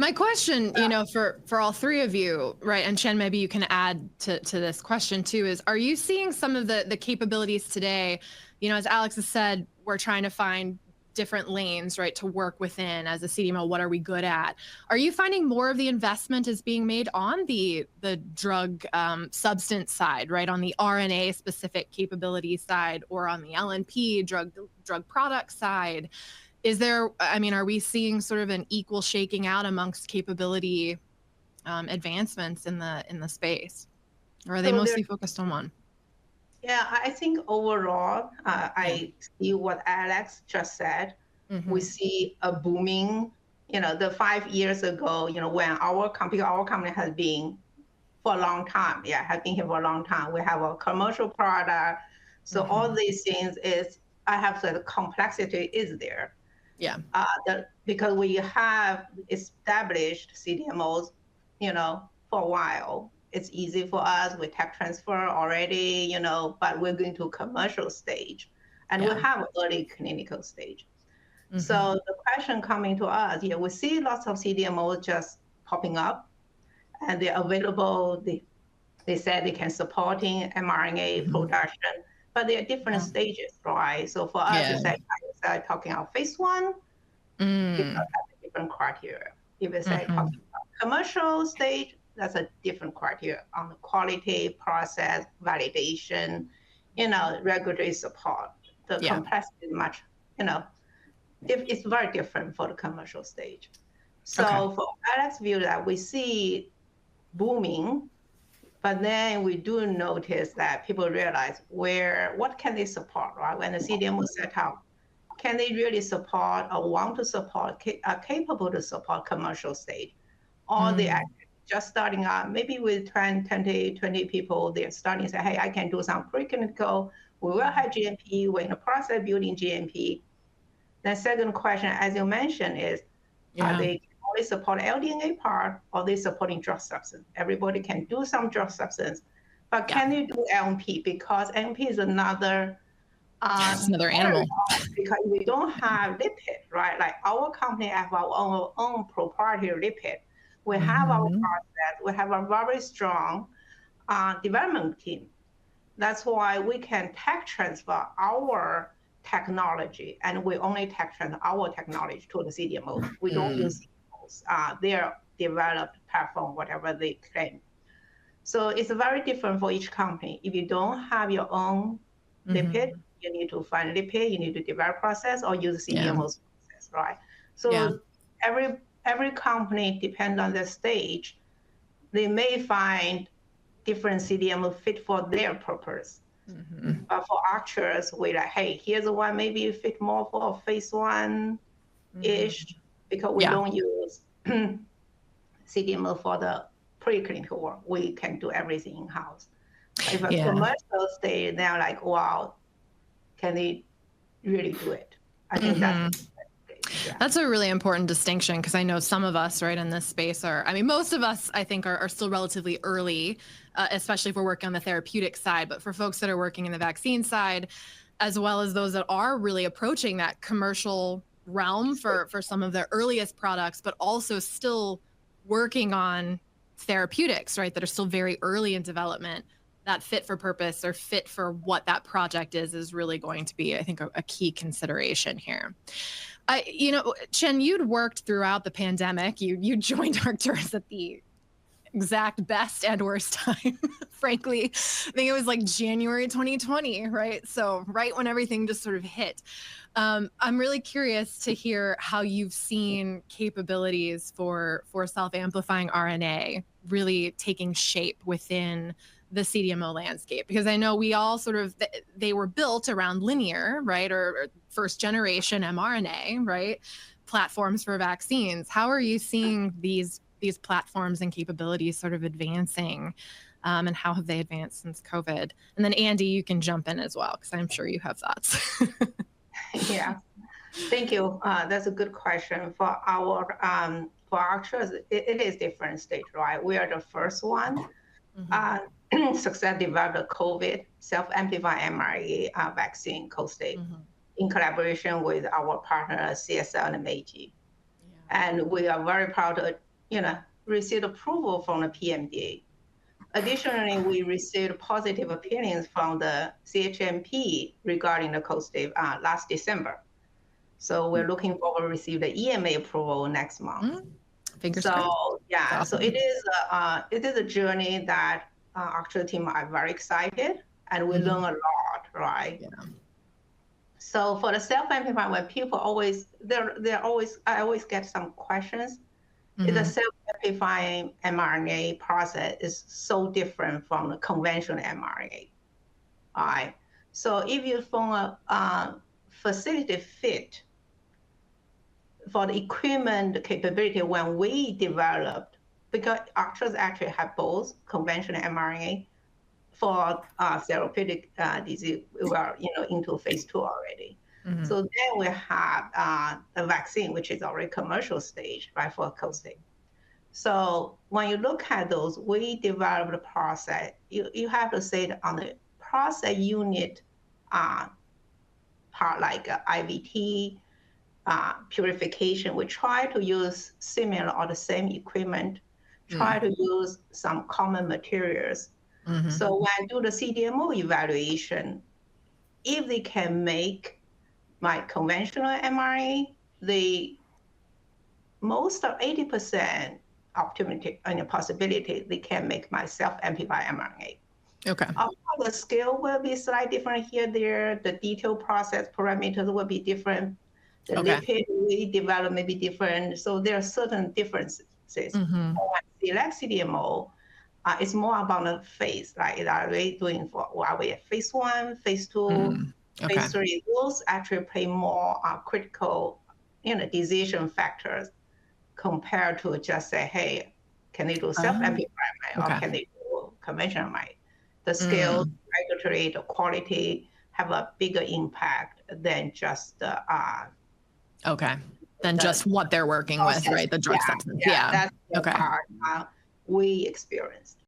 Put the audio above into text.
My question, for all three of you, right, and Qian, maybe you can add to this question too, is are you seeing some of the capabilities today, as Alex has said, we're trying to find different lanes, right, to work within as a CDMO, what are we good at? Are you finding more of the investment is being made on the drug substance side, right, on the RNA specific capability side, or on the LNP drug product side? Are we seeing sort of an equal shaking out amongst capability advancements in the space? Or are they mostly focused on one? Yeah, I think overall, I see what Alex just said. We see a booming, the 5 years ago, when our company has been for a long time. Yeah, has been here for a long time. We have a commercial product. So all these things I have said, the complexity is there. Yeah. Because we have established CDMOs, for a while. It's easy for us. We tech transfer already, but we're going to commercial stage, and we have early clinical stage. So the question coming to us, we see lots of CDMOs just popping up, and they're available. They said they can supporting mRNA production, but they're different stages, right? So for us, it's like talking about phase 1, because that's a different criteria. If it's like talking about commercial stage, that's a different criteria on the quality, process, validation, regulatory support. The complexity is much, it's very different for the commercial stage. So for Alex's view, that we see booming, but then we do notice that people realize what can they support, right? When the CDMO set up, can they really support or want to support, are capable to support commercial stage? Or they actually just starting out, maybe with 20 people, they're starting to say, hey, I can do some preclinical. We will have GMP. We're in the process of building GMP. The second question, as you mentioned, is are they only support LDNA part, or they supporting drug substance? Everybody can do some drug substance, but can they do LNP? Because LNP is another it's another animal. Because we don't have lipid, right? Like our company have our own proprietary lipid. We have our process. We have a very strong development team. That's why we can tech transfer our technology, and we only tech transfer our technology to the CDMO. We don't use CDMOs. Their developed platform, whatever they claim. So it's very different for each company. If you don't have your own lipid, you need to find lipid, you need to develop process, or use CDMO's process, right? So every company, depends on the stage, they may find different CDMO fit for their purpose. But for Arcturus, we're like, hey, here's the one maybe fit more for phase 1-ish, because we don't use CDMO for the preclinical work. We can do everything in-house. If a commercial stage, they're like, wow, can they really do it? I think that's a really important distinction, because I know some of us, right, in this space most of us, I think, are still relatively early, especially if we're working on the therapeutic side. But for folks that are working in the vaccine side, as well as those that are really approaching that commercial realm for some of the earliest products, but also still working on therapeutics, right, that are still very early in development, that fit for purpose or fit for what that project is really going to be, I think, a key consideration here. Qian, you'd worked throughout the pandemic. You joined Arcturus at the exact best and worst time, frankly. I think it was like January 2020, right? So right when everything just sort of hit. I'm really curious to hear how you've seen capabilities for self-amplifying RNA really taking shape within the CDMO landscape, because I know we all they were built around linear, right, or first generation mRNA, right, platforms for vaccines. How are you seeing these platforms and capabilities sort of advancing, and how have they advanced since COVID? And then Andy, you can jump in as well, because I'm sure you have thoughts. Yeah, thank you. That's a good question. For Arcturus, it is different stage, right? We are the first one. Success developed a COVID self-amplifying mRNA vaccine co-state in collaboration with our partner CSL and Meiji. And we are very proud to received approval from the PMDA. Additionally, we received positive opinions from the CHMP regarding the KOSTAIVE last December. So we're looking forward to receive the EMA approval next month. Fingers so crossed. yeah, Awesome. so it is a journey that Arcturus team are very excited, and we learn a lot, right? Yeah. So for the self-amplifying, when people I always get some questions. The self-amplifying mRNA process is so different from the conventional mRNA. All right. So if you from a facility fit for the equipment capability when we developed, because Arcturus actually have both conventional mRNA for therapeutic disease, we were into phase 2 already. So then we have a vaccine, which is already commercial stage, right, for KOSTAIVE. So when you look at those, we developed a process. You have to say that on the process unit part, like IVT, purification, we try to use similar or the same equipment, try to use some common materials. So when I do the CDMO evaluation, if they can make my conventional mRNA, the most of 80% opportunity and the possibility they can make my self-amplified mRNA. Okay. Of course, the scale will be slightly different here, there. The detailed process parameters will be different. The lipid we develop may be different. So there are certain differences. When I select CDMO, it's more about the phase, like are we doing are we at phase 1, phase 2, phase 3? Those actually play more critical, decision factors compared to just say, hey, can they do self-amplified or can they do conventional might? The scale, regulatory, the quality have a bigger impact than just just what they're working with, right? The drug substance. That's the part we experienced.